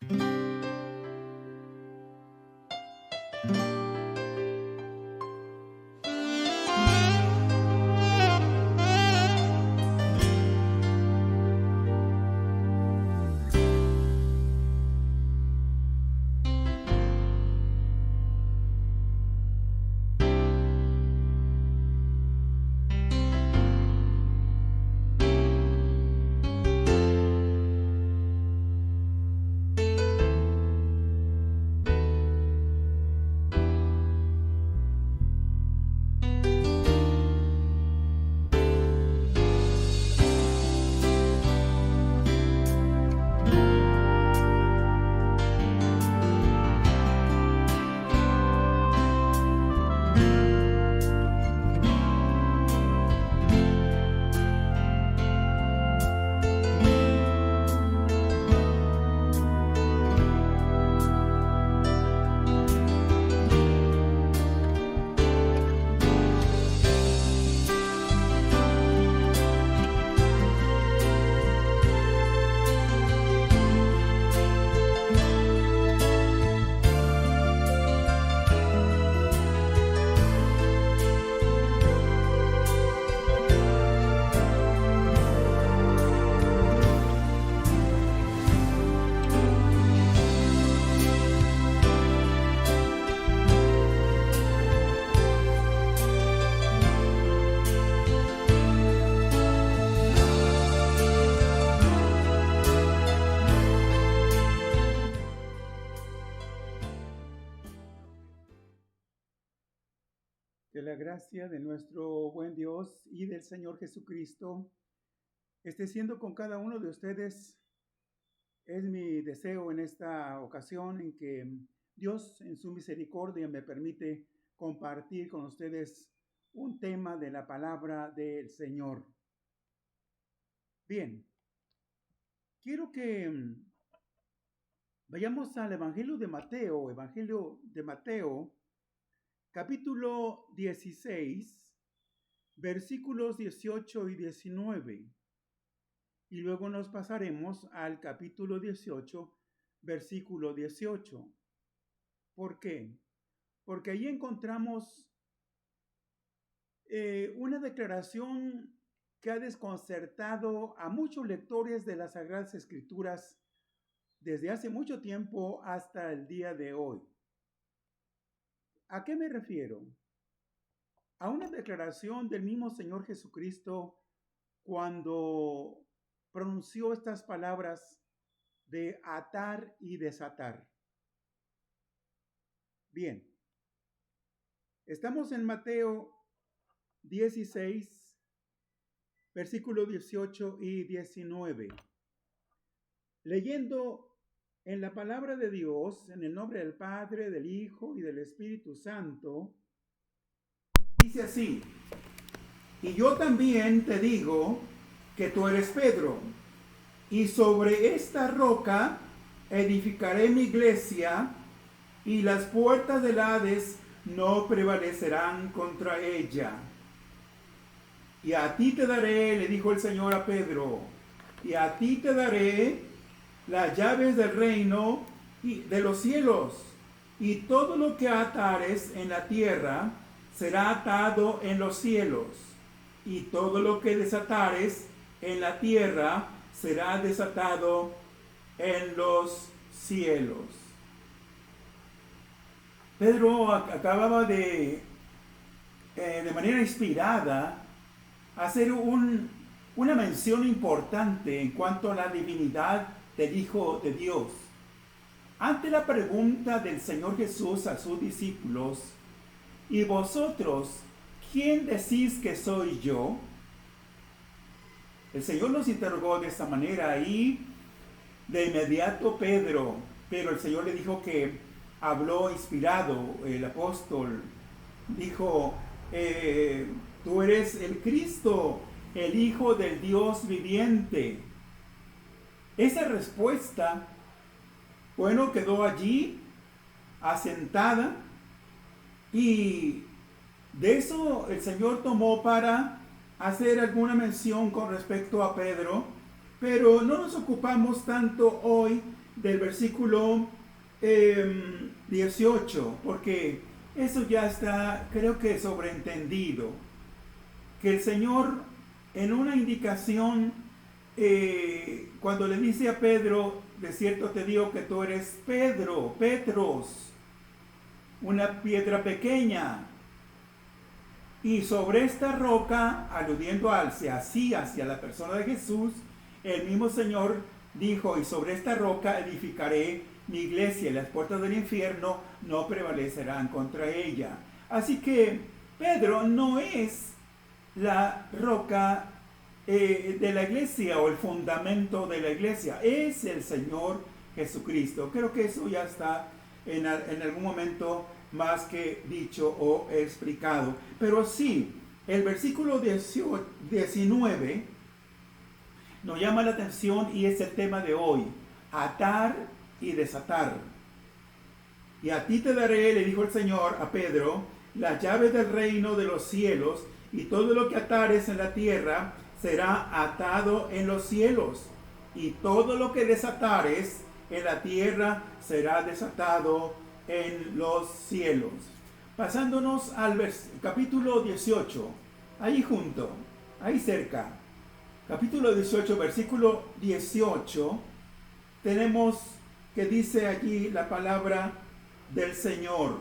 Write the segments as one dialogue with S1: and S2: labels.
S1: Que la gracia de nuestro buen Dios y del Señor Jesucristo esté siendo con cada uno de ustedes. Es mi deseo en esta ocasión en que Dios en su misericordia me permite compartir con ustedes un tema de la palabra del Señor. Bien, quiero que vayamos al Evangelio de Mateo, capítulo 16, versículos 18 y 19. Y luego nos pasaremos al capítulo 18, versículo 18. ¿Por qué? Porque ahí encontramos una declaración que ha desconcertado a muchos lectores de las Sagradas Escrituras desde hace mucho tiempo hasta el día de hoy. ¿A qué me refiero? A una declaración del mismo Señor Jesucristo cuando pronunció estas palabras de atar y desatar. Bien, estamos en Mateo 16, versículos 18 y 19. Leyendo en la palabra de Dios, en el nombre del Padre, del Hijo y del Espíritu Santo, dice así: y yo también te digo que tú eres Pedro, y sobre esta roca edificaré mi iglesia, y las puertas del Hades no prevalecerán contra ella. Y a ti te daré, le dijo el Señor a Pedro, y a ti te daré las llaves del reino y de los cielos, y todo lo que atares en la tierra será atado en los cielos, y todo lo que desatares en la tierra será desatado en los cielos. Pedro acababa de manera inspirada, hacer una mención importante en cuanto a la divinidad del Hijo de Dios. Ante la pregunta del Señor Jesús a sus discípulos: ¿y vosotros quién decís que soy yo? El Señor los interrogó de esta manera y de inmediato pero el Señor le dijo que habló inspirado. El apóstol dijo: tú eres el Cristo, el Hijo del Dios viviente. Esa respuesta, quedó allí asentada, y de eso el Señor tomó para hacer alguna mención con respecto a Pedro, pero no nos ocupamos tanto hoy del versículo 18, porque eso ya está, creo que sobreentendido, que el Señor en una indicación, cuando le dice a Pedro, de cierto te digo que tú eres Pedro, Petros, una piedra pequeña, y sobre esta roca, aludiendo hacia la persona de Jesús, el mismo Señor dijo, y sobre esta roca edificaré mi iglesia, y las puertas del infierno no prevalecerán contra ella. Así que Pedro no es la roca de la iglesia o el fundamento de la iglesia, es el Señor Jesucristo. Creo que eso ya está en algún momento más que dicho o explicado. Pero sí, el versículo 19 nos llama la atención y es el tema de hoy: atar y desatar. Y a ti te daré, le dijo el Señor a Pedro, las llaves del reino de los cielos, y todo lo que atares en la tierra será atado en los cielos, y todo lo que desatares en la tierra será desatado en los cielos. Pasándonos al capítulo 18, ahí junto, ahí cerca, capítulo 18, versículo 18, tenemos que dice allí la palabra del Señor.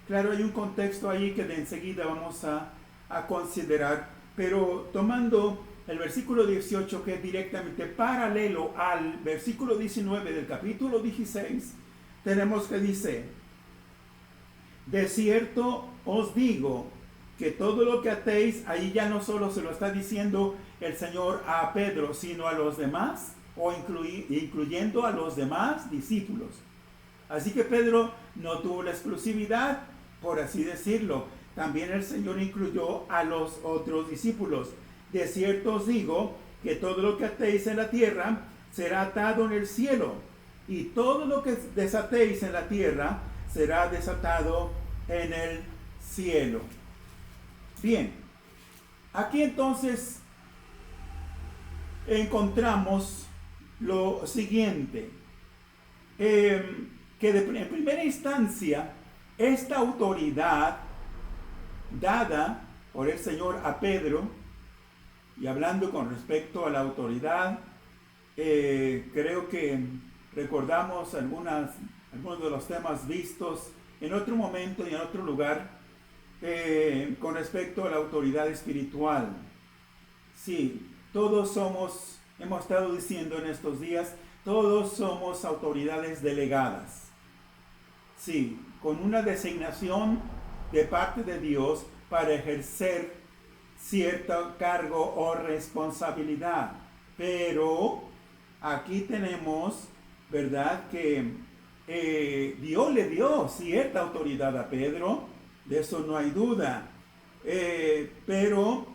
S1: Claro, hay un contexto ahí que de enseguida vamos a considerar, pero tomando el versículo 18, que es directamente paralelo al versículo 19 del capítulo 16, tenemos que dice: de cierto os digo que todo lo que atéis, ahí ya no solo se lo está diciendo el Señor a Pedro, sino a los demás, o incluyendo a los demás discípulos. Así que Pedro no tuvo la exclusividad, por así decirlo. También el Señor incluyó a los otros discípulos. De cierto os digo que todo lo que atéis en la tierra será atado en el cielo, y todo lo que desatéis en la tierra será desatado en el cielo. Bien, aquí entonces encontramos lo siguiente, que en primera instancia esta autoridad dada por el Señor a Pedro, y hablando con respecto a la autoridad, creo que recordamos algunos de los temas vistos en otro momento y en otro lugar, con respecto a la autoridad espiritual. Sí, todos somos, hemos estado diciendo en estos días, todos somos autoridades delegadas. Sí, con una designación de parte de Dios para ejercer cierto cargo o responsabilidad. Pero aquí tenemos, ¿verdad?, que Dios le dio cierta autoridad a Pedro, de eso no hay duda. Pero,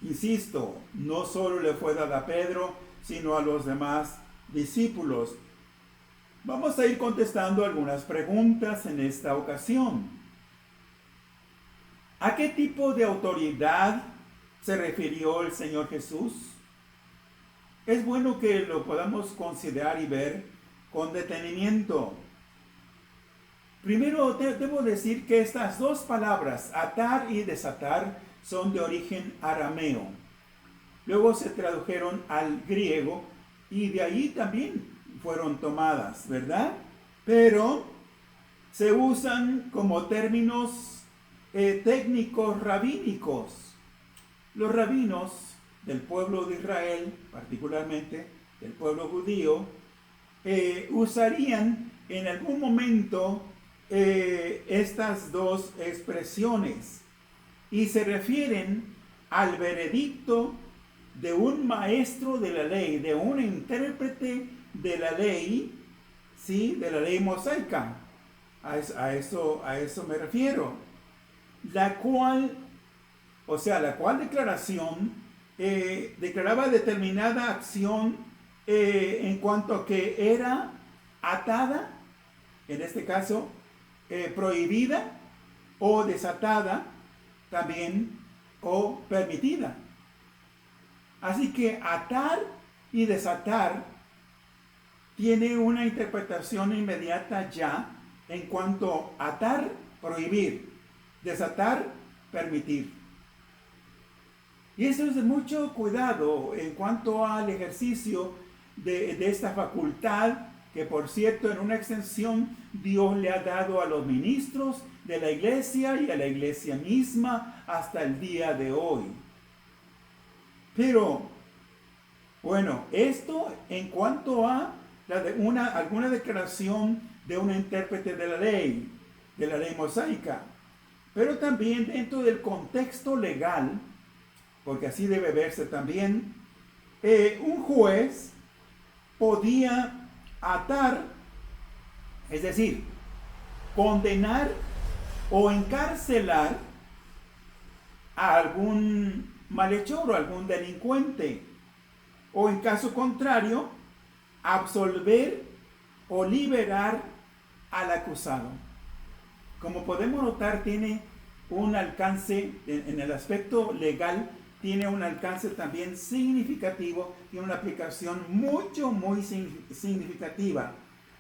S1: insisto, no solo le fue dada a Pedro, sino a los demás discípulos. Vamos a ir contestando algunas preguntas en esta ocasión. ¿A qué tipo de autoridad se refirió el Señor Jesús? Es bueno que lo podamos considerar y ver con detenimiento. Primero, debo decir que estas dos palabras, atar y desatar, son de origen arameo. Luego se tradujeron al griego y de ahí también fueron tomadas, ¿verdad? Pero se usan como términos técnicos rabínicos. Los rabinos del pueblo de Israel, particularmente del pueblo judío, usarían en algún momento estas dos expresiones y se refieren al veredicto de un maestro de la ley, de un intérprete de la ley, ¿sí?, de la ley mosaica. A eso me refiero. La cual declaración declaraba determinada acción en cuanto a que era atada, en este caso prohibida, o desatada también, o permitida. Así que atar y desatar tiene una interpretación inmediata ya en cuanto a atar, prohibir, desatar, permitir. Y eso es de mucho cuidado en cuanto al ejercicio de esta facultad, que por cierto en una extensión Dios le ha dado a los ministros de la iglesia y a la iglesia misma hasta el día de hoy. Pero, bueno, esto en cuanto a alguna declaración de un intérprete de la ley mosaica, pero también dentro del contexto legal, porque así debe verse también, un juez podía atar, es decir, condenar o encarcelar a algún malhechor o algún delincuente, o en caso contrario, absolver o liberar al acusado. Como podemos notar, tiene un alcance en el aspecto legal, tiene un alcance también significativo, tiene una aplicación muy significativa.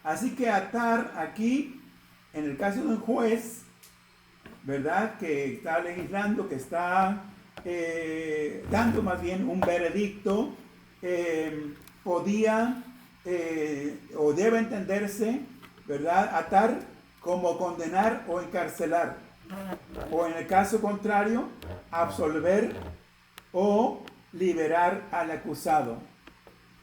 S1: Así que atar aquí, en el caso de un juez, ¿verdad?, que está legislando, que está dando más bien un veredicto, podía o debe entenderse, ¿verdad?, atar como condenar o encarcelar, o en el caso contrario, absolver o liberar al acusado.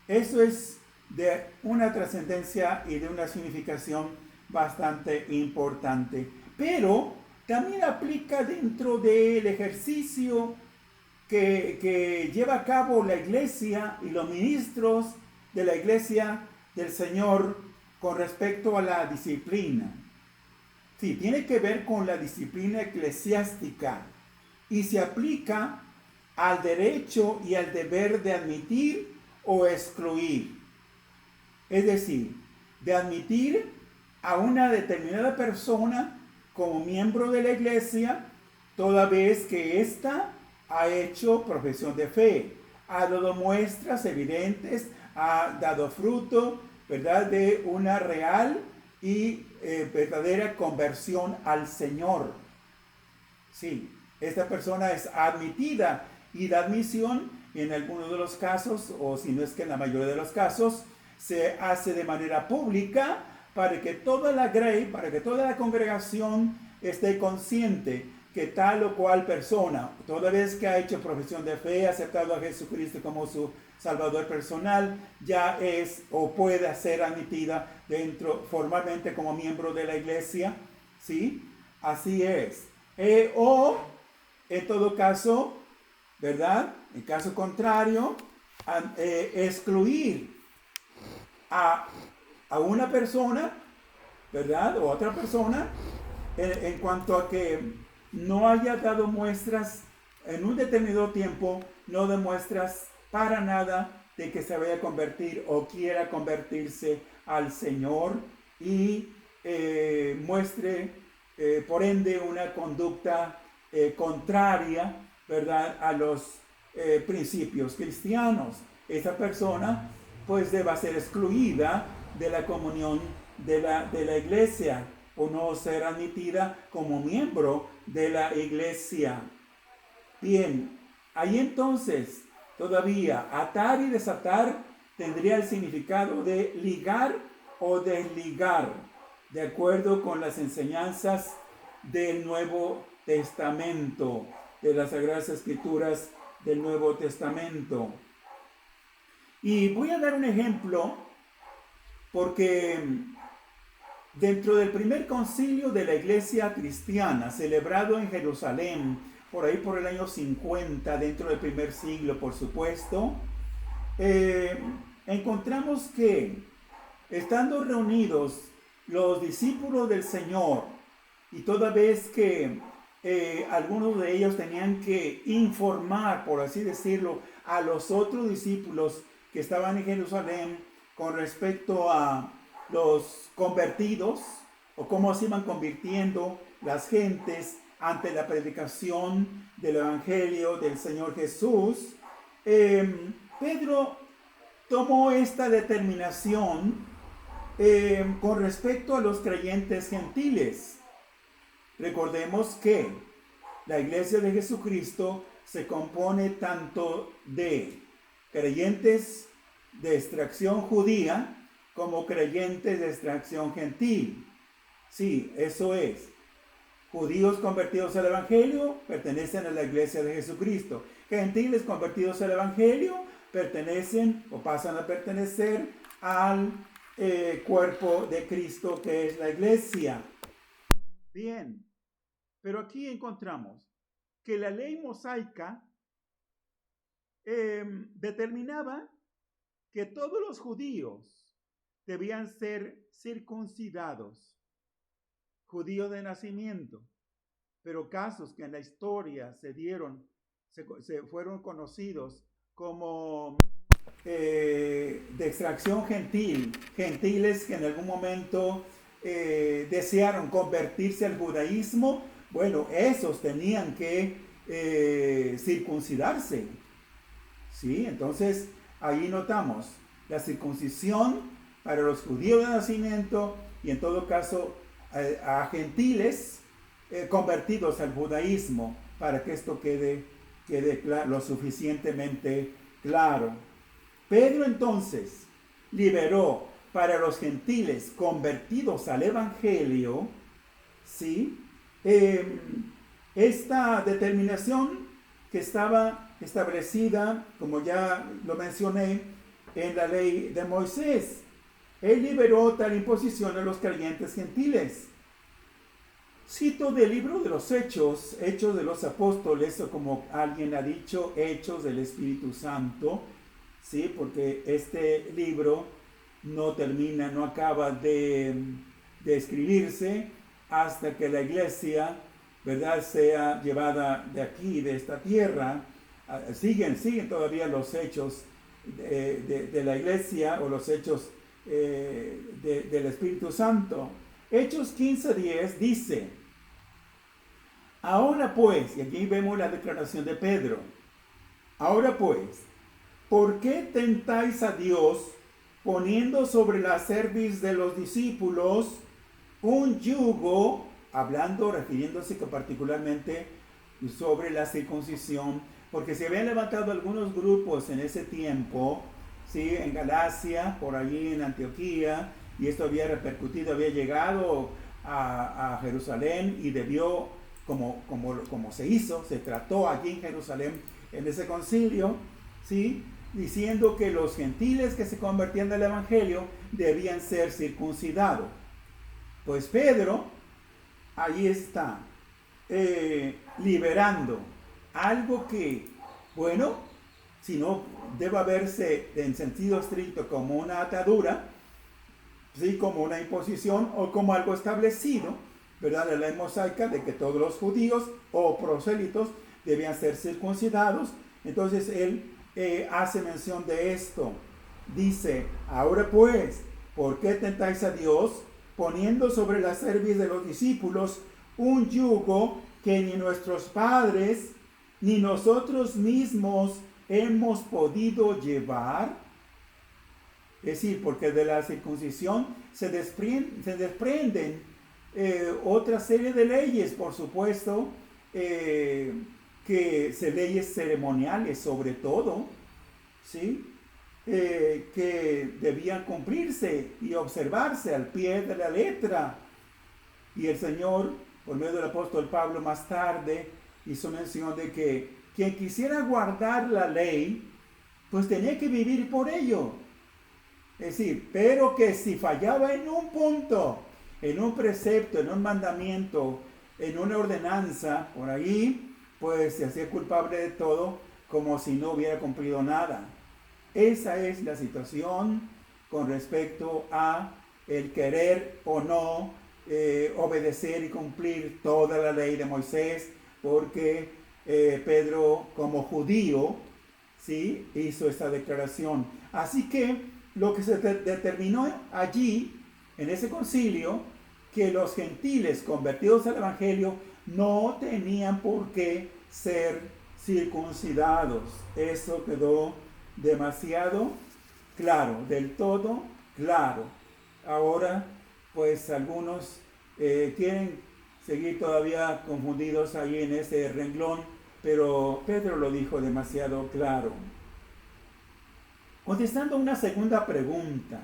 S1: Eso es de una trascendencia y de una significación bastante importante, pero también aplica dentro del ejercicio que lleva a cabo la iglesia y los ministros de la iglesia del Señor con respecto a la disciplina. Sí, tiene que ver con la disciplina eclesiástica y se aplica al derecho y al deber de admitir o excluir. Es decir, de admitir a una determinada persona como miembro de la iglesia, toda vez que ésta ha hecho profesión de fe, ha dado muestras evidentes, ha dado fruto, ¿verdad?, de una real y verdadera conversión al Señor. Sí, esta persona es admitida, y la admisión en algunos de los casos, o si no es que en la mayoría de los casos, se hace de manera pública para que toda la grey, para que toda la congregación esté consciente que tal o cual persona, toda vez que ha hecho profesión de fe, ha aceptado a Jesucristo como su Salvador personal, ya es o puede ser admitida formalmente como miembro de la iglesia, ¿sí? Así es. O, en todo caso, ¿verdad?, en caso contrario, excluir a una persona, ¿verdad?, o otra persona, en cuanto a que no haya dado muestras en un determinado tiempo, no demuestras para nada de que se vaya a convertir o quiera convertirse al Señor y muestre por ende una conducta contraria, ¿verdad?, a los principios cristianos. Esa persona pues debe ser excluida de la comunión de la iglesia o no ser admitida como miembro de la iglesia. Bien, ahí entonces todavía atar y desatar tendría el significado de ligar o desligar, de acuerdo con las enseñanzas del Nuevo Testamento, de las Sagradas Escrituras del Nuevo Testamento. Y voy a dar un ejemplo porque dentro del primer concilio de la iglesia cristiana, celebrado en Jerusalén, por ahí por el año 50, dentro del primer siglo, por supuesto, encontramos que, estando reunidos los discípulos del Señor, y toda vez que algunos de ellos tenían que informar, por así decirlo, a los otros discípulos que estaban en Jerusalén con respecto a los convertidos o cómo se iban convirtiendo las gentes ante la predicación del Evangelio del Señor Jesús, Pedro tomó esta determinación con respecto a los creyentes gentiles, recordemos que la Iglesia de Jesucristo se compone tanto de creyentes de extracción judía como creyentes de extracción gentil. Sí, eso es. Judíos convertidos al Evangelio pertenecen a la Iglesia de Jesucristo. Gentiles convertidos al Evangelio pertenecen o pasan a pertenecer al cuerpo de Cristo, que es la Iglesia. Bien, pero aquí encontramos que la ley mosaica determinaba que todos los judíos debían ser circuncidados, judíos de nacimiento, pero casos que en la historia se fueron conocidos como de extracción gentil, gentiles que en algún momento desearon convertirse al judaísmo, bueno, esos tenían que circuncidarse. ¿Sí? Entonces, ahí notamos la circuncisión para los judíos de nacimiento y en todo caso a gentiles convertidos al judaísmo, para que esto quede lo suficientemente claro. Pedro entonces liberó para los gentiles convertidos al evangelio, ¿sí? Esta determinación que estaba establecida, como ya lo mencioné, en la ley de Moisés. Él liberó tal imposición a los creyentes gentiles. Cito del libro de los Hechos, Hechos de los Apóstoles, o como alguien ha dicho, Hechos del Espíritu Santo, ¿sí? Porque este libro no acaba de escribirse hasta que la iglesia, ¿verdad?, sea llevada de aquí, de esta tierra. Siguen todavía los hechos de la iglesia, o los hechos del Espíritu Santo. Hechos 15:10 dice: ahora pues, y aquí vemos la declaración de Pedro, ahora pues, ¿por qué tentáis a Dios poniendo sobre la cerviz de los discípulos un yugo, refiriéndose que particularmente sobre la circuncisión? Porque se habían levantado algunos grupos en ese tiempo, ¿sí?, en Galacia, por allí en Antioquía, y esto había repercutido, había llegado a Jerusalén, y debió, como se trató allí en Jerusalén en ese concilio, ¿sí?, diciendo que los gentiles que se convertían al evangelio debían ser circuncidados. Pues Pedro ahí está liberando algo que, bueno, si no debe verse en sentido estricto como una atadura, ¿sí?, como una imposición o como algo establecido, ¿verdad?, la ley mosaica de que todos los judíos o prosélitos debían ser circuncidados. Entonces él hace mención de esto. Dice: ahora pues, ¿por qué tentáis a Dios poniendo sobre la cerviz de los discípulos un yugo que ni nuestros padres ni nosotros mismos hemos podido llevar? Es decir, porque de la circuncisión se desprenden otra serie de leyes, por supuesto, leyes ceremoniales sobre todo, ¿sí?, que debían cumplirse y observarse al pie de la letra. Y el Señor, por medio del apóstol Pablo, más tarde hizo mención de que quien quisiera guardar la ley, pues tenía que vivir por ello. Es decir, pero que si fallaba en un punto, en un precepto, en un mandamiento, en una ordenanza, por ahí, pues se hacía culpable de todo, como si no hubiera cumplido nada. Esa es la situación con respecto a el querer o no obedecer y cumplir toda la ley de Moisés, porque Pedro, como judío, ¿sí?, hizo esta declaración. Así que lo que se determinó allí, en ese concilio, que los gentiles convertidos al evangelio no tenían por qué ser circuncidados. Eso quedó demasiado claro, del todo claro. ahora pues algunos quieren seguir todavía confundidos ahí en ese renglón, pero Pedro lo dijo demasiado claro. Contestando una segunda pregunta,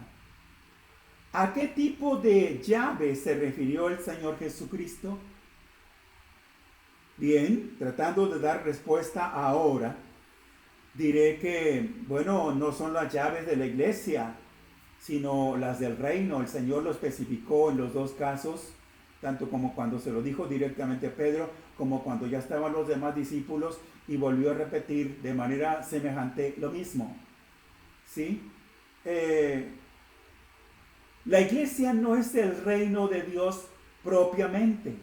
S1: ¿a qué tipo de llave se refirió el Señor Jesucristo? Bien, tratando de dar respuesta ahora, diré que, bueno, no son las llaves de la iglesia, sino las del reino. El Señor lo especificó en los dos casos, tanto como cuando se lo dijo directamente a Pedro, como cuando ya estaban los demás discípulos y volvió a repetir de manera semejante lo mismo. ¿Sí? La iglesia no es el reino de Dios propiamente.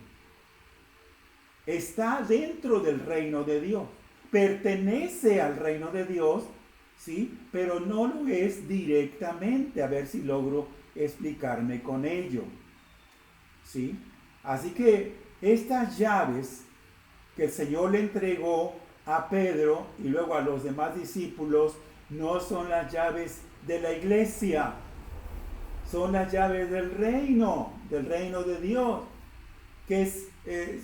S1: Está dentro del reino de Dios. Pertenece al reino de Dios, ¿sí? Pero no lo es directamente. A ver si logro explicarme con ello. ¿Sí? Así que estas llaves que el Señor le entregó a Pedro y luego a los demás discípulos no son las llaves de la iglesia, son las llaves del reino de Dios, que es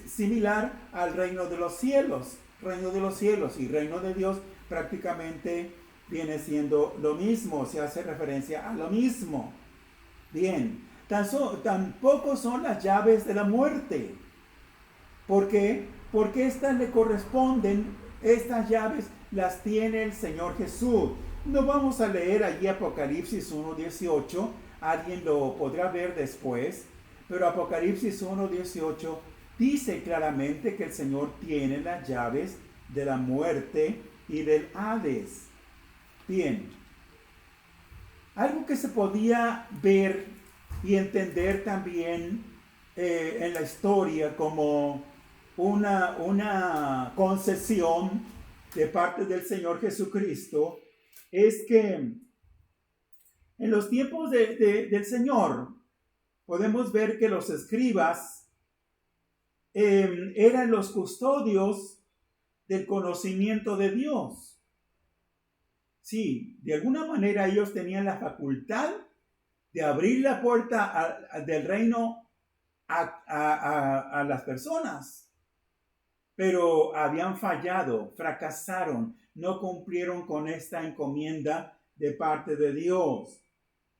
S1: similar al reino de los cielos. Reino de los cielos y reino de Dios prácticamente viene siendo lo mismo, se hace referencia a lo mismo. Bien, tampoco son las llaves de la muerte. ¿Por qué? Porque estas le corresponden, estas llaves las tiene el Señor Jesús. No vamos a leer allí Apocalipsis 1:18, alguien lo podrá ver después, pero Apocalipsis 1:18 dice claramente que el Señor tiene las llaves de la muerte y del Hades. Bien, algo que se podía ver y entender también en la historia como una concesión de parte del Señor Jesucristo es que en los tiempos del Señor podemos ver que los escribas eran los custodios del conocimiento de Dios. Sí, de alguna manera ellos tenían la facultad de abrir la puerta del reino a las personas, pero habían fallado, fracasaron, no cumplieron con esta encomienda de parte de Dios.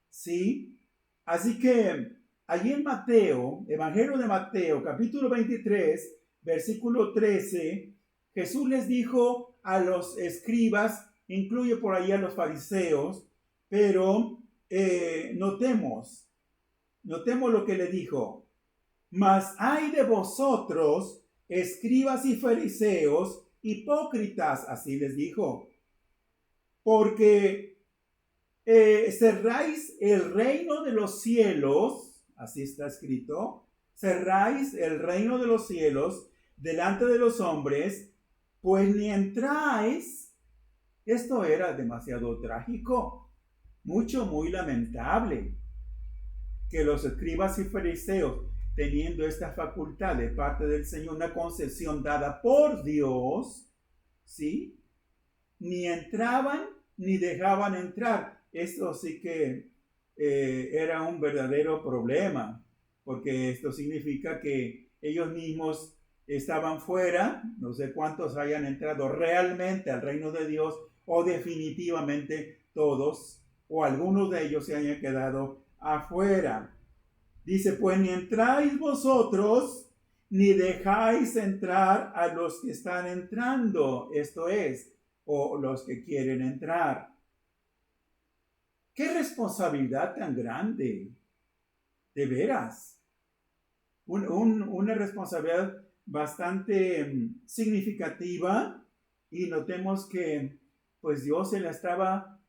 S1: ¿Sí? Así que allí en Mateo, Evangelio de Mateo, capítulo 23, versículo 13, Jesús les dijo a los escribas, incluye por ahí a los fariseos, pero notemos lo que le dijo. Mas hay de vosotros, escribas y fariseos, hipócritas, así les dijo, porque cerráis el reino de los cielos, así está escrito, cerráis el reino de los cielos delante de los hombres, pues ni entráis. Esto era demasiado trágico, muy lamentable, que los escribas y fariseos, teniendo esta facultad de parte del Señor, una concesión dada por Dios, ¿sí? Ni entraban ni dejaban entrar. Esto sí que era un verdadero problema, porque esto significa que ellos mismos estaban fuera, no sé cuántos hayan entrado realmente al reino de Dios, o definitivamente todos, o algunos de ellos se hayan quedado afuera. Dice, pues ni entráis vosotros, ni dejáis entrar a los que están entrando, esto es, o los que quieren entrar. ¡Qué responsabilidad tan grande! De veras. Una responsabilidad bastante significativa, y notemos que pues Dios se la estaba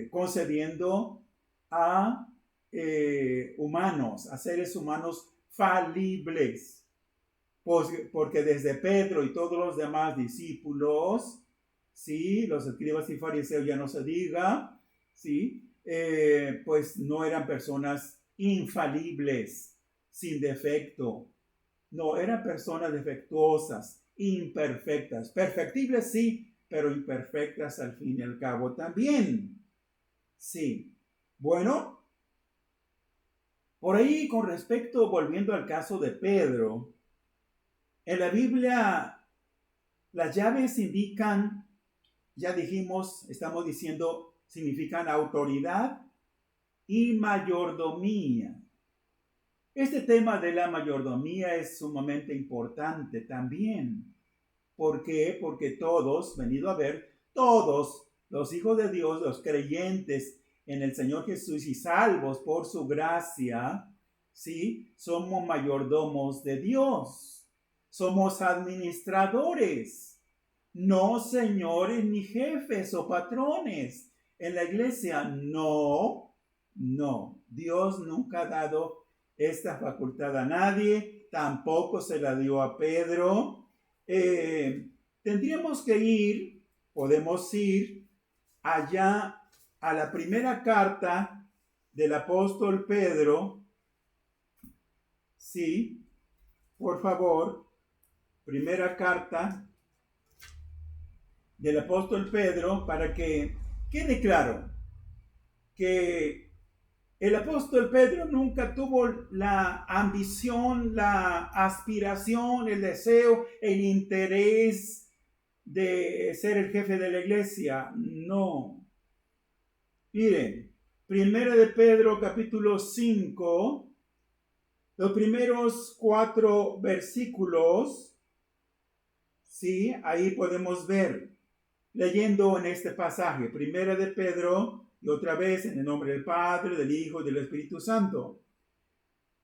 S1: concediendo a humanos, a seres humanos falibles, porque desde Pedro y todos los demás discípulos, sí, los escribas y fariseos ya no se diga, sí, pues no eran personas infalibles, sin defecto, no, eran personas defectuosas, imperfectas, perfectibles sí, pero imperfectas al fin y al cabo también, sí. Bueno, Por ahí, con respecto, volviendo al caso de Pedro, en la Biblia las llaves indican, ya dijimos, estamos diciendo, significan autoridad y mayordomía. Este tema de la mayordomía es sumamente importante también. ¿Por qué? Porque todos, venido a ver, todos los hijos de Dios, los creyentes en el Señor Jesús y salvos por su gracia, ¿sí? Somos mayordomos de Dios. Somos administradores, no señores ni jefes o patrones. En la iglesia, no. Dios nunca ha dado esta facultad a nadie, tampoco se la dio a Pedro. Tendríamos que podemos ir allá a la primera carta del apóstol Pedro. Sí, por favor, primera carta del apóstol Pedro, para que quede claro que el apóstol Pedro nunca tuvo la ambición, la aspiración, el deseo, el interés de ser el jefe de la iglesia. No. Miren, primera de Pedro capítulo 5, los primeros 4 versículos, sí, ahí podemos ver, leyendo en este pasaje, primera de Pedro, y otra vez en el nombre del Padre, del Hijo y del Espíritu Santo.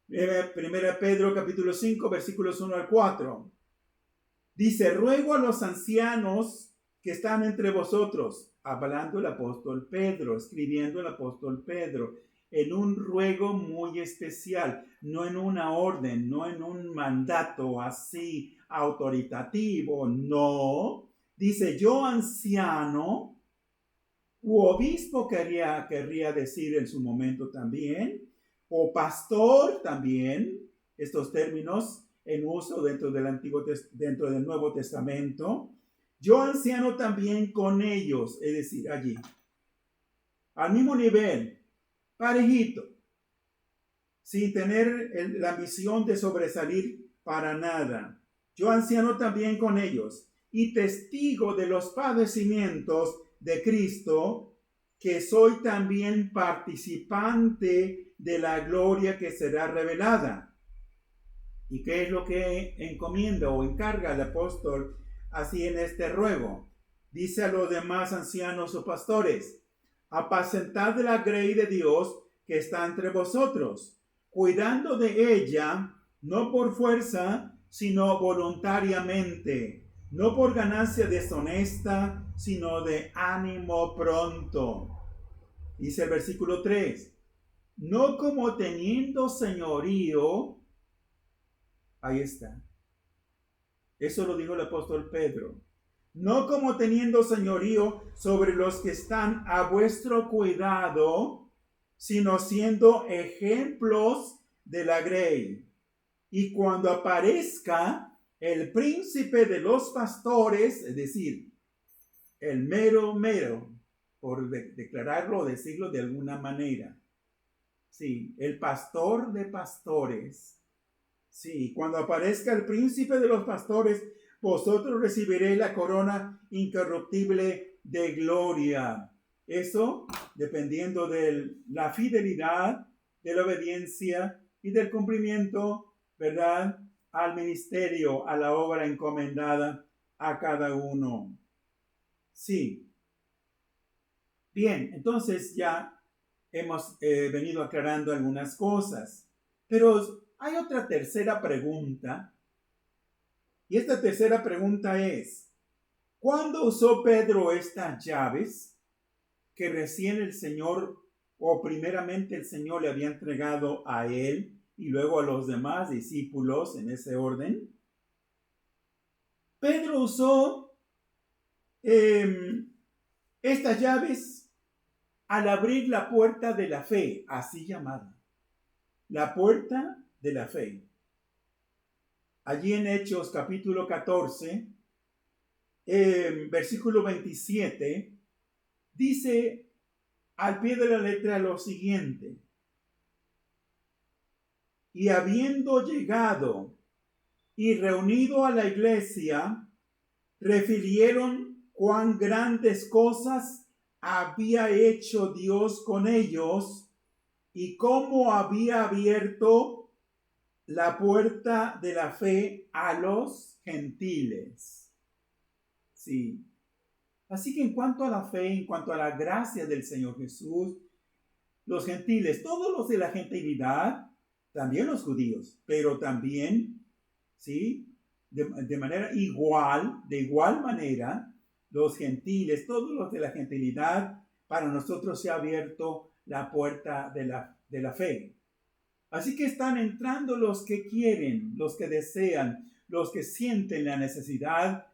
S1: Primera Pedro capítulo 5, versículos 1 al 4. Dice, ruego a los ancianos que están entre vosotros, hablando el apóstol Pedro, escribiendo el apóstol Pedro, en un ruego muy especial, no en una orden, no en un mandato así autoritativo, no. Dice, yo anciano, u obispo querría decir en su momento también, o pastor también, estos términos en uso dentro del Nuevo Testamento. Yo anciano también con ellos, es decir, allí, al mismo nivel, parejito, sin tener la ambición de sobresalir para nada. Yo anciano también con ellos, y testigo de los padecimientos de Cristo, que soy también participante de la gloria que será revelada. ¿Y qué es lo que encomienda o encarga el apóstol así en este ruego? Dice a los demás ancianos o pastores, apacentad de la grey de Dios que está entre vosotros, cuidando de ella, no por fuerza, sino voluntariamente, no por ganancia deshonesta, sino de ánimo pronto. Dice el versículo 3, no como teniendo señorío, ahí está. Eso lo dijo el apóstol Pedro. No como teniendo señorío sobre los que están a vuestro cuidado, sino siendo ejemplos de la grey. Y cuando aparezca el príncipe de los pastores, es decir, el mero, por declararlo o decirlo de alguna manera. Sí, el pastor de pastores. Sí, cuando aparezca el príncipe de los pastores, vosotros recibiréis la corona incorruptible de gloria. Eso dependiendo de la fidelidad, de la obediencia y del cumplimiento, ¿verdad?, al ministerio, a la obra encomendada a cada uno. Sí. Bien, entonces ya hemos venido aclarando algunas cosas, pero hay otra tercera pregunta, y esta tercera pregunta es, ¿cuándo usó Pedro estas llaves que recién el Señor, o primeramente el Señor le había entregado a él y luego a los demás discípulos en ese orden? Pedro usó estas llaves al abrir la puerta de la fe, así llamada, la puerta de la fe. Allí en Hechos capítulo 14, versículo 27, dice al pie de la letra lo siguiente: Y habiendo llegado y reunido a la iglesia, refirieron cuán grandes cosas había hecho Dios con ellos y cómo había abierto la puerta de la fe a los gentiles. Sí. Así que en cuanto a la fe, en cuanto a la gracia del Señor Jesús, los gentiles, todos los de la gentilidad, también los judíos, pero también, ¿sí? De manera igual, de igual manera, los gentiles, todos los de la gentilidad, para nosotros se ha abierto la puerta de la fe. Así que están entrando los que quieren, los que desean, los que sienten la necesidad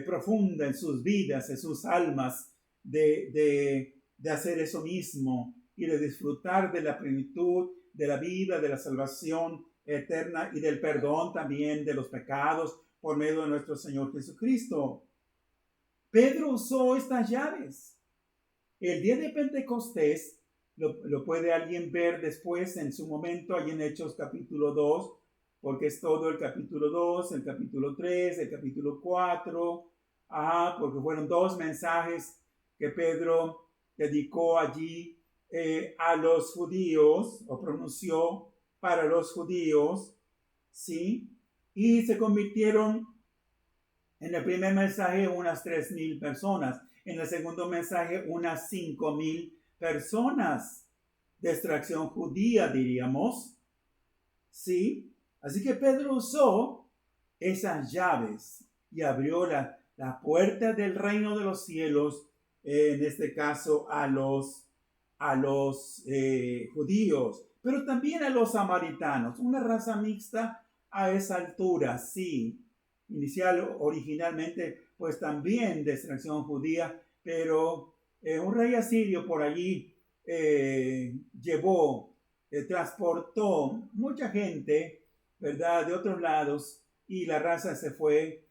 S1: profunda en sus vidas, en sus almas, de hacer eso mismo y de disfrutar de la plenitud de la vida, de la salvación eterna y del perdón también de los pecados por medio de nuestro Señor Jesucristo. Pedro usó estas llaves. El día de Pentecostés, lo puede alguien ver después en su momento, ahí en Hechos capítulo 2, porque es todo el capítulo 2, el capítulo 3, el capítulo 4, porque fueron 2 mensajes que Pedro dedicó allí a los judíos, o pronunció para los judíos, ¿sí? Y se convirtieron en el primer mensaje unas 3,000 personas, en el segundo mensaje unas 5,000 personas de extracción judía, diríamos, ¿sí? Así que Pedro usó esas llaves y abrió la puerta del reino de los cielos, en este caso a los judíos, pero también a los samaritanos, una raza mixta a esa altura, sí, originalmente pues también de extracción judía, pero un rey asirio por allí transportó mucha gente, ¿verdad?, de otros lados, y la raza se fue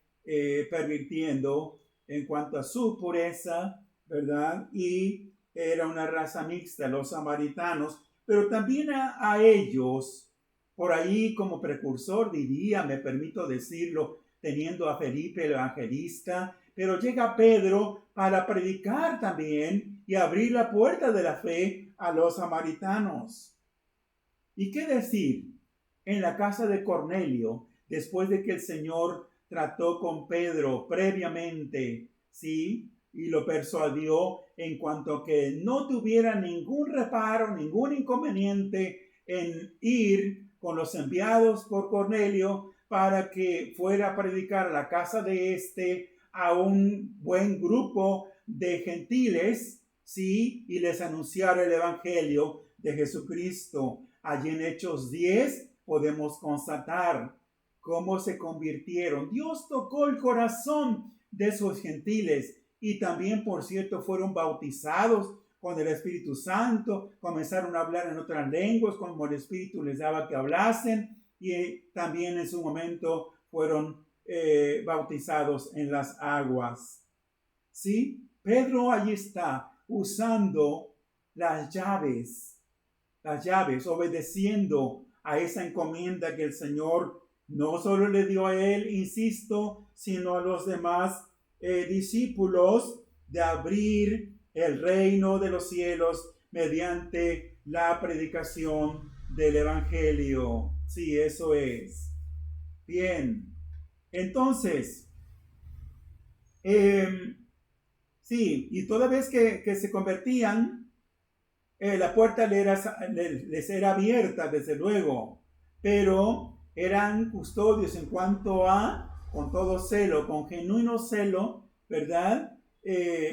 S1: pervirtiendo en cuanto a su pureza, ¿verdad? Y era una raza mixta, los samaritanos, pero también a ellos, por ahí como precursor, diría, me permito decirlo, teniendo a Felipe el evangelista, pero llega Pedro para predicar también y abrir la puerta de la fe a los samaritanos. ¿Y qué decir? En la casa de Cornelio, después de que el Señor trató con Pedro previamente, ¿sí?, y lo persuadió en cuanto a que no tuviera ningún reparo, ningún inconveniente en ir con los enviados por Cornelio para que fuera a predicar a la casa de a un buen grupo de gentiles, ¿sí?, y les anunciara el evangelio de Jesucristo. Allí en Hechos 10 podemos constatar cómo se convirtieron. Dios tocó el corazón de esos gentiles y también, por cierto, fueron bautizados con el Espíritu Santo, comenzaron a hablar en otras lenguas como el Espíritu les daba que hablasen, y también en su momento fueron bautizados en las aguas. ¿Sí? Pedro allí está usando las llaves, obedeciendo a esa encomienda que el Señor no solo le dio a él, insisto, sino a los demás discípulos, de abrir el reino de los cielos mediante la predicación del evangelio. Sí, eso es. Bien, entonces, sí, y toda vez que se convertían, la puerta les era abierta, desde luego, pero eran custodios en cuanto a, con todo celo, con genuino celo, ¿verdad?,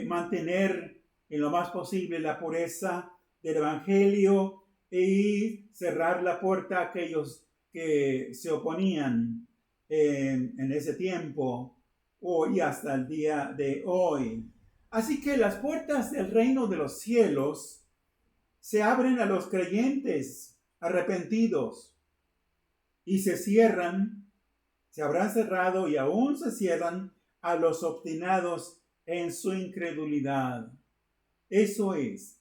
S1: mantener en lo más posible la pureza del evangelio y cerrar la puerta a aquellos que se oponían en ese tiempo y hasta el día de hoy. Así que las puertas del reino de los cielos se abren a los creyentes arrepentidos y se habrán cerrado y aún se cierran a los obstinados en su incredulidad. Eso es,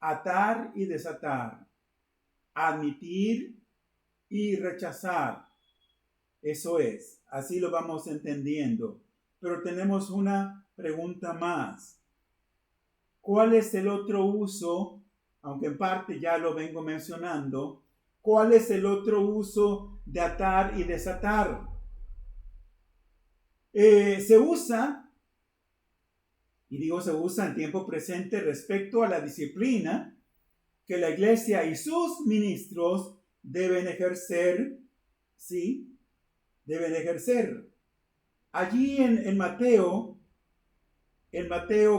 S1: atar y desatar, admitir y rechazar. Eso es, así lo vamos entendiendo. Pero tenemos una pregunta más. ¿Cuál es el otro uso? Aunque en parte ya lo vengo mencionando. ¿Cuál es el otro uso de atar y desatar? Se usa, y digo se usa en tiempo presente respecto a la disciplina que la iglesia y sus ministros deben ejercer, ¿sí? Deben ejercer. Allí en Mateo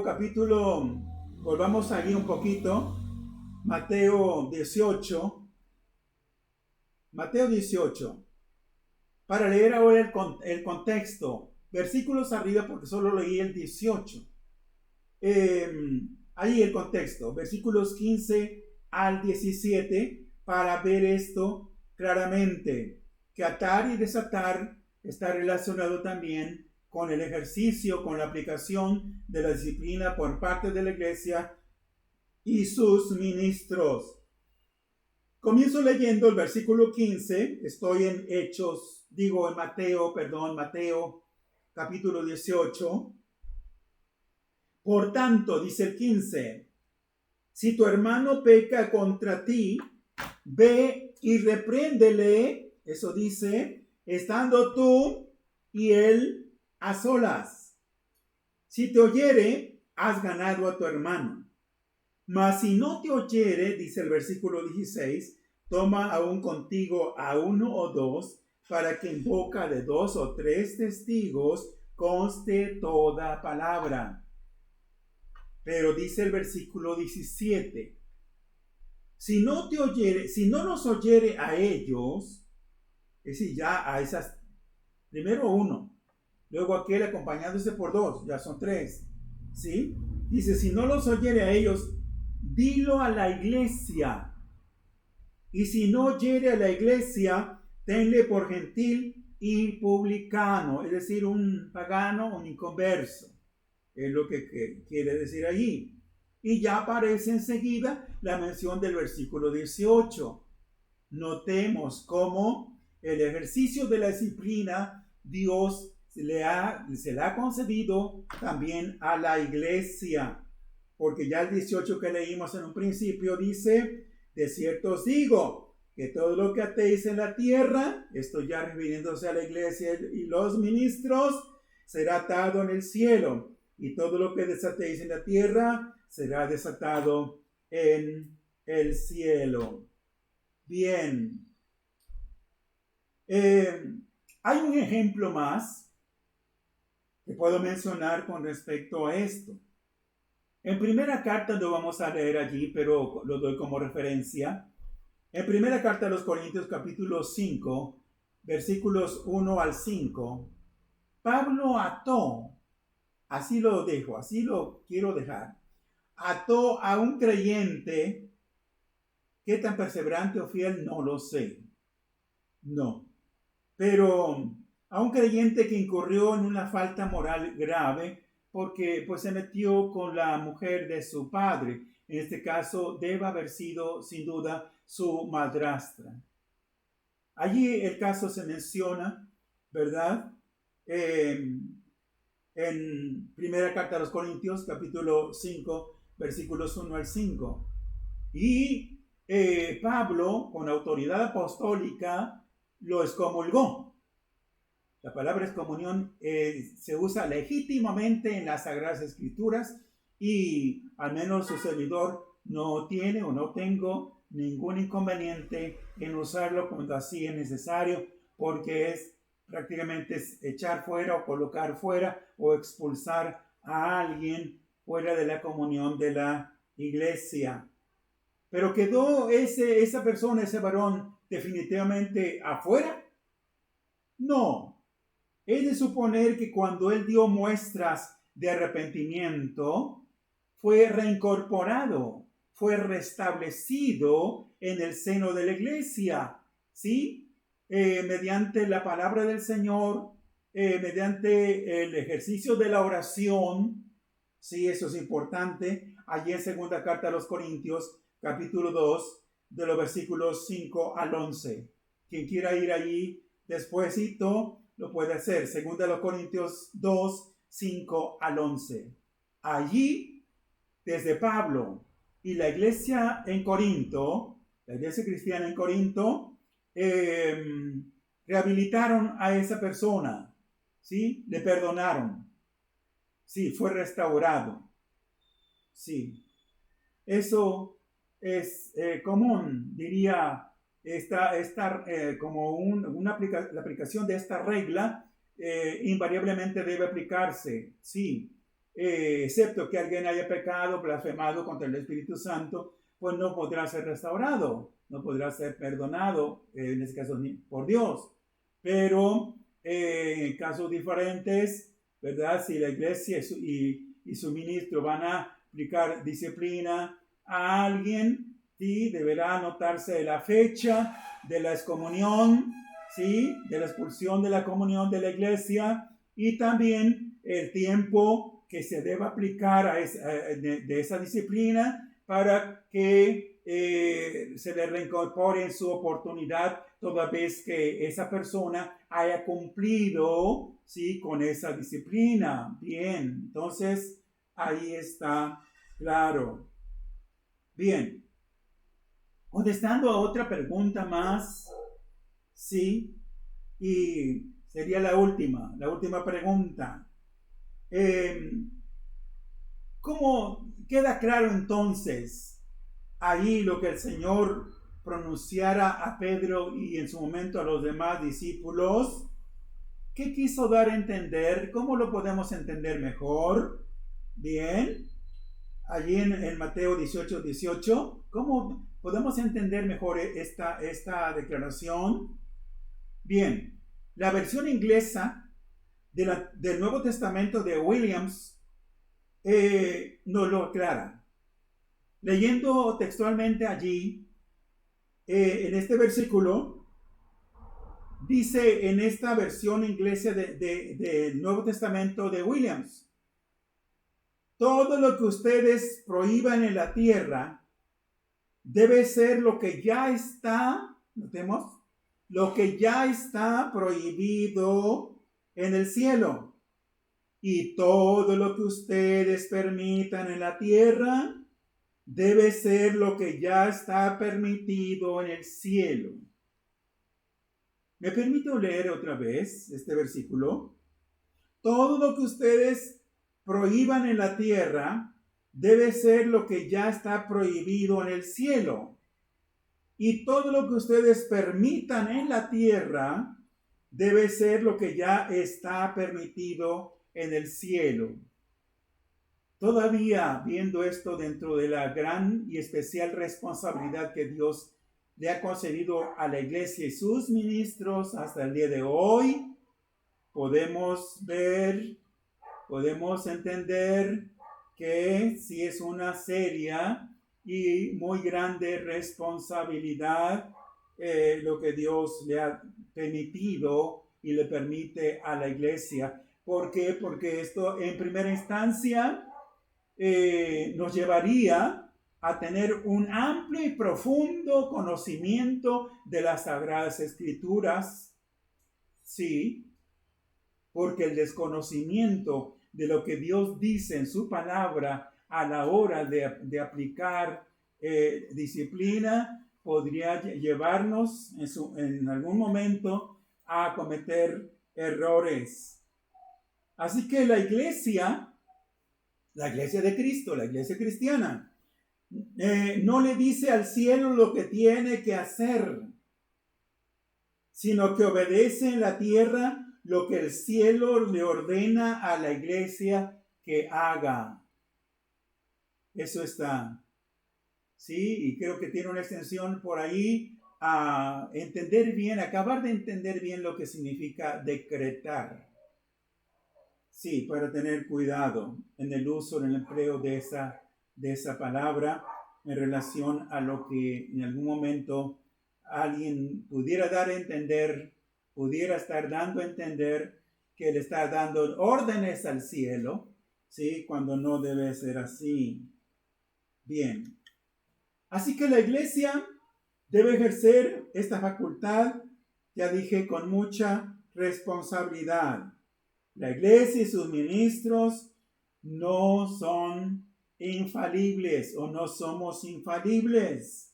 S1: capítulo, volvamos allí un poquito, Mateo 18, para leer ahora el contexto, versículos arriba porque solo leí el 18. Ahí el contexto, versículos 15 al 17, para ver esto claramente, que atar y desatar está relacionado también con el ejercicio, con la aplicación de la disciplina por parte de la iglesia y sus ministros. Comienzo leyendo el versículo 15, estoy en Mateo capítulo 18. Por tanto, dice el 15, si tu hermano peca contra ti, ve y repréndele, eso dice, estando tú y él a solas. Si te oyere, has ganado a tu hermano. Mas si no te oyere, dice el versículo 16, toma aún contigo a uno o dos, para que en boca de 2 o 3 testigos conste toda palabra. Pero dice el versículo 17, si no nos oyere a ellos, es decir, ya a esas, primero uno, luego aquel acompañándose por 2, ya son 3, ¿sí? Dice, si no los oyere a ellos, dilo a la iglesia. Y si no oyere a la iglesia, tenle por gentil y publicano, es decir, un pagano, un inconverso. Es lo que quiere decir allí. Y ya aparece enseguida la mención del versículo 18. Notemos cómo el ejercicio de la disciplina Dios se le ha concedido también a la iglesia. Porque ya el 18 que leímos en un principio dice, de cierto os digo, que todo lo que atéis en la tierra, esto ya refiriéndose a la iglesia y los ministros, será atado en el cielo. Y todo lo que desatéis en la tierra será desatado en el cielo. Bien. Hay un ejemplo más que puedo mencionar con respecto a esto. En primera carta lo vamos a leer allí, pero lo doy como referencia. En primera carta a los Corintios capítulo 5, versículos 1 al 5, Pablo ató, así lo dejo, así lo quiero dejar, ató a un creyente. ¿Qué tan perseverante o fiel? No lo sé. No. Pero a un creyente que incurrió en una falta moral grave porque pues se metió con la mujer de su padre. En este caso debe haber sido sin duda su madrastra. Allí el caso se menciona, ¿verdad? En primera carta a los Corintios, capítulo 5, versículos 1 al 5. Y Pablo, con autoridad apostólica, lo excomulgó. La palabra excomunión se usa legítimamente en las Sagradas Escrituras y al menos su servidor no tiene o no tengo ningún inconveniente en usarlo cuando así es necesario, porque es prácticamente echar fuera o colocar fuera o expulsar a alguien fuera de la comunión de la iglesia. Pero ¿quedó esa persona, ese varón, definitivamente afuera? No. Es de suponer que cuando él dio muestras de arrepentimiento, fue reincorporado, fue restablecido en el seno de la iglesia, ¿sí? Mediante la palabra del Señor, mediante el ejercicio de la oración, sí, eso es importante. Allí en segunda carta a los Corintios, capítulo 2, de los versículos 5 al 11, quien quiera ir allí despuesito, lo puede hacer. 2 Corintios 2, 5 al 11. Allí, desde Pablo y la iglesia en Corinto, la iglesia cristiana en Corinto, rehabilitaron a esa persona, ¿sí? Le perdonaron, sí, fue restaurado, sí. Eso es común, diría, como la aplicación de esta regla invariablemente debe aplicarse, sí, excepto que alguien haya pecado, blasfemado contra el Espíritu Santo, pues no podrá ser restaurado, no podrá ser perdonado, en este caso por Dios. Pero en casos diferentes, ¿verdad? Si la iglesia y su ministro van a aplicar disciplina a alguien, ¿sí? Deberá anotarse la fecha de la excomunión, ¿sí? De la expulsión de la comunión de la iglesia, y también el tiempo que se deba aplicar de esa disciplina para que se le reincorpore en su oportunidad toda vez que esa persona haya cumplido, ¿sí? Con esa disciplina. Bien, entonces ahí está claro. Bien, contestando a otra pregunta más, sí, y sería la última pregunta. ¿Cómo queda claro entonces ahí lo que el Señor pronunciara a Pedro y en su momento a los demás discípulos? ¿Qué quiso dar a entender? ¿Cómo lo podemos entender mejor? Bien, allí en Mateo 18, ¿cómo podemos entender mejor esta declaración? Bien, la versión inglesa del Nuevo Testamento de Williams nos lo aclara. Leyendo textualmente allí, en este versículo, dice en esta versión inglesa del Nuevo Testamento de Williams: todo lo que ustedes prohíban en la tierra debe ser lo que ya está, notemos, lo que ya está prohibido en el cielo. Y todo lo que ustedes permitan en la tierra debe ser lo que ya está permitido en el cielo. ¿Me permito leer otra vez este versículo? Todo lo que ustedes prohíban en la tierra debe ser lo que ya está prohibido en el cielo. Y todo lo que ustedes permitan en la tierra debe ser lo que ya está permitido en el cielo. Todavía viendo esto dentro de la gran y especial responsabilidad que Dios le ha concedido a la iglesia y sus ministros hasta el día de hoy, podemos entender que sí es una seria y muy grande responsabilidad lo que Dios le ha permitido y le permite a la iglesia. ¿Por qué? Porque esto en primera instancia nos llevaría a tener un amplio y profundo conocimiento de las Sagradas Escrituras. Sí, porque el desconocimiento de lo que Dios dice en su palabra a la hora de aplicar disciplina podría llevarnos en algún momento a cometer errores. Así que la iglesia de Cristo, la iglesia cristiana, no le dice al cielo lo que tiene que hacer, sino que obedece en la tierra lo que el cielo le ordena a la iglesia que haga. Eso está. Sí, y creo que tiene una extensión por ahí a acabar de entender bien lo que significa decretar. Sí, para tener cuidado en el uso, en el empleo de esa palabra en relación a lo que en algún momento alguien pudiera dar a entender, pudiera estar dando a entender que le está dando órdenes al cielo, ¿sí? Cuando no debe ser así. Bien. Así que la iglesia debe ejercer esta facultad ya dije, con mucha responsabilidad. La iglesia y sus ministros no son infalibles o no somos infalibles.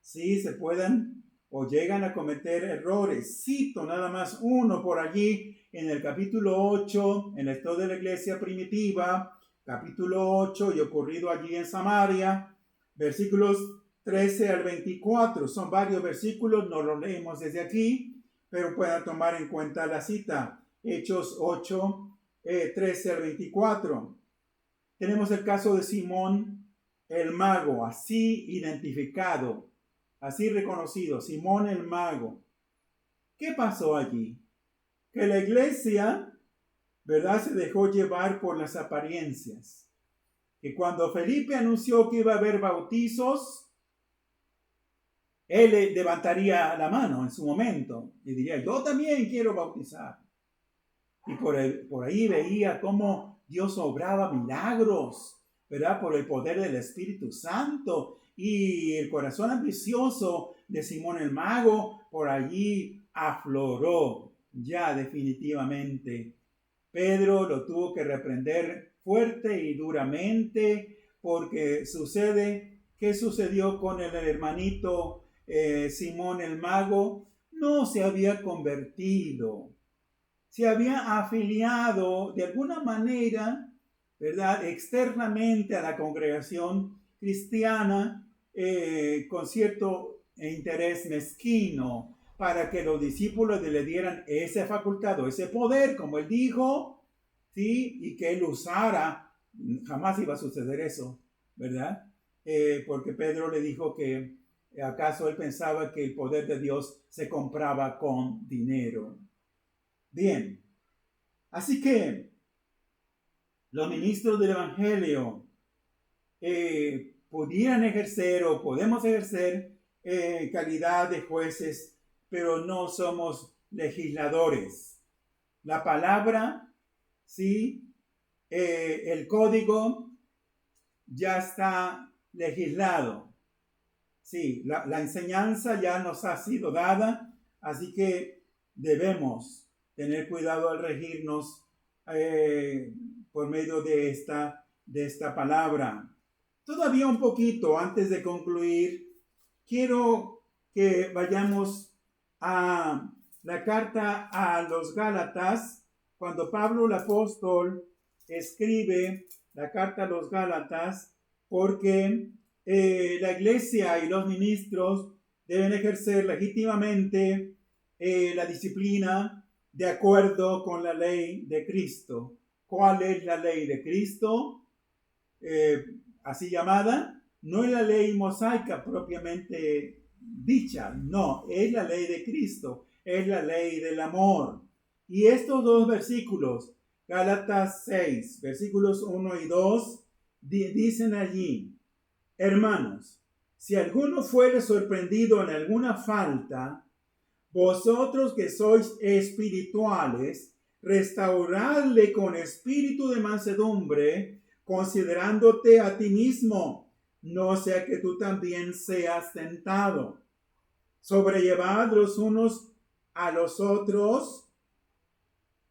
S1: Sí, se pueden o llegan a cometer errores. Cito nada más uno por allí en el capítulo 8, en la historia de la iglesia primitiva, capítulo 8 y ocurrido allí en Samaria, versículos 13 al 24. Son varios versículos, no los leemos desde aquí, pero puedan tomar en cuenta la cita. Hechos 8, 13 al 24. Tenemos el caso de Simón el mago, así identificado, así reconocido, Simón el mago. ¿Qué pasó allí? Que la iglesia, ¿verdad?, se dejó llevar por las apariencias. Que cuando Felipe anunció que iba a haber bautizos, él levantaría la mano en su momento y diría, yo también quiero bautizar. Y por ahí veía cómo Dios obraba milagros, ¿verdad? Por el poder del Espíritu Santo. Y el corazón ambicioso de Simón el mago por allí afloró ya definitivamente. Pedro lo tuvo que reprender fuerte y duramente porque ¿qué sucedió con el hermanito Simón el mago? No se había convertido. Se había afiliado de alguna manera, ¿verdad?, externamente a la congregación cristiana con cierto interés mezquino para que los discípulos le dieran esa facultad o ese poder, como él dijo, ¿sí? Y que él usara. Jamás iba a suceder eso, ¿verdad? Porque Pedro le dijo que acaso él pensaba que el poder de Dios se compraba con dinero. Bien, así que los ministros del Evangelio pudieran ejercer o podemos ejercer calidad de jueces, pero no somos legisladores. La palabra, sí, el código ya está legislado. Sí, la enseñanza ya nos ha sido dada, así que debemos tener cuidado al regirnos por medio de esta palabra. Todavía un poquito antes de concluir, quiero que vayamos a la carta a los Gálatas, cuando Pablo el apóstol escribe la carta a los Gálatas, porque la iglesia y los ministros deben ejercer legítimamente la disciplina de acuerdo con la ley de Cristo. ¿Cuál es la ley de Cristo? Así llamada, no es la ley mosaica propiamente dicha, no, es la ley de Cristo, es la ley del amor. Y estos dos versículos, Gálatas 6, versículos 1 y 2, dicen allí, hermanos, si alguno fuere sorprendido en alguna falta, vosotros que sois espirituales, restauradle con espíritu de mansedumbre, considerándote a ti mismo, no sea que tú también seas tentado. Sobrellevad los unos a los otros,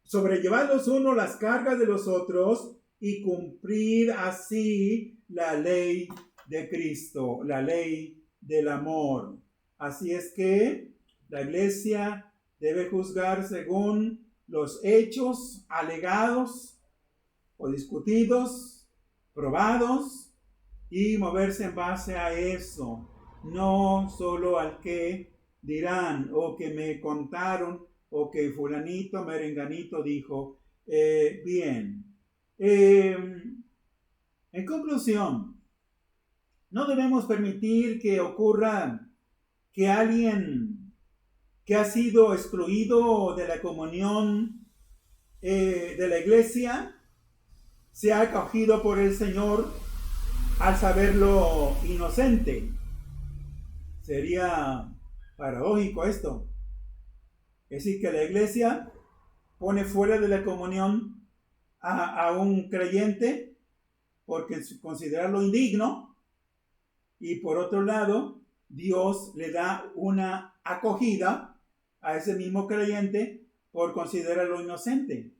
S1: sobrellevad los unos las cargas de los otros y cumplir así la ley de Cristo, la ley del amor. Así es que la iglesia debe juzgar según los hechos alegados o discutidos, probados, y moverse en base a eso, no solo al que dirán o que me contaron o que fulanito, merenganito dijo. Bien, en conclusión, no debemos permitir que ocurra que alguien que ha sido excluido de la comunión de la iglesia sea acogido por el Señor al saberlo inocente. Sería paradójico esto. Es decir, que la iglesia pone fuera de la comunión a un creyente porque considerarlo indigno, y por otro lado, Dios le da una acogida a ese mismo creyente por considerarlo inocente.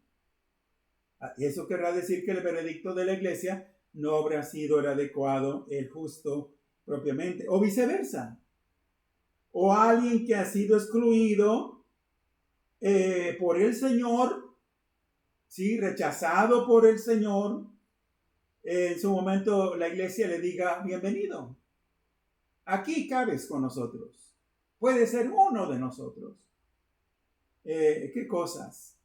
S1: Eso querrá decir que el veredicto de la iglesia no habrá sido el adecuado, el justo propiamente, o viceversa. O alguien que ha sido excluido por el Señor, ¿sí? Rechazado por el Señor, en su momento la iglesia le diga, bienvenido, aquí cabes con nosotros, puede ser uno de nosotros. ¿Qué cosas?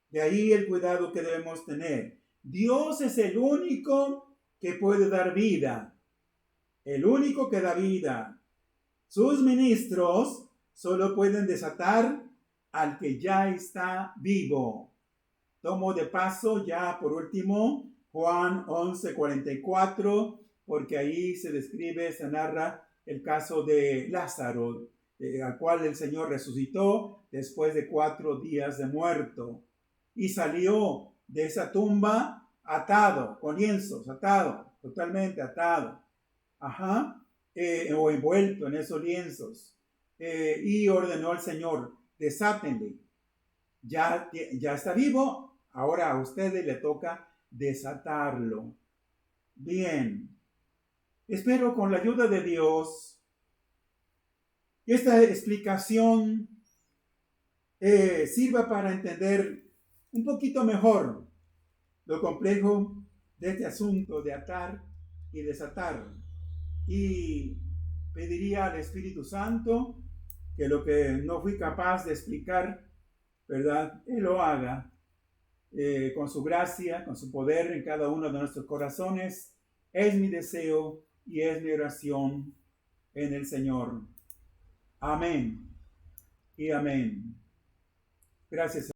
S1: De ahí el cuidado que debemos tener. Dios es el único que puede dar vida, el único que da vida. Sus ministros solo pueden desatar al que ya está vivo. Tomo de paso ya por último Juan 11:44, porque ahí se describe, se narra el caso de Lázaro, al cual el Señor resucitó después de 4 días de muerto. Y salió de esa tumba atado, con lienzos, atado, totalmente atado. O envuelto en esos lienzos. Y ordenó al Señor, desátenle. Ya está vivo, ahora a ustedes le toca desatarlo. Bien. Espero con la ayuda de Dios esta explicación sirva para entender un poquito mejor lo complejo de este asunto de atar y desatar. Y pediría al Espíritu Santo que lo que no fui capaz de explicar, ¿verdad? Él lo haga con su gracia, con su poder en cada uno de nuestros corazones. Es mi deseo y es mi oración en el Señor. Amén y amén. Gracias.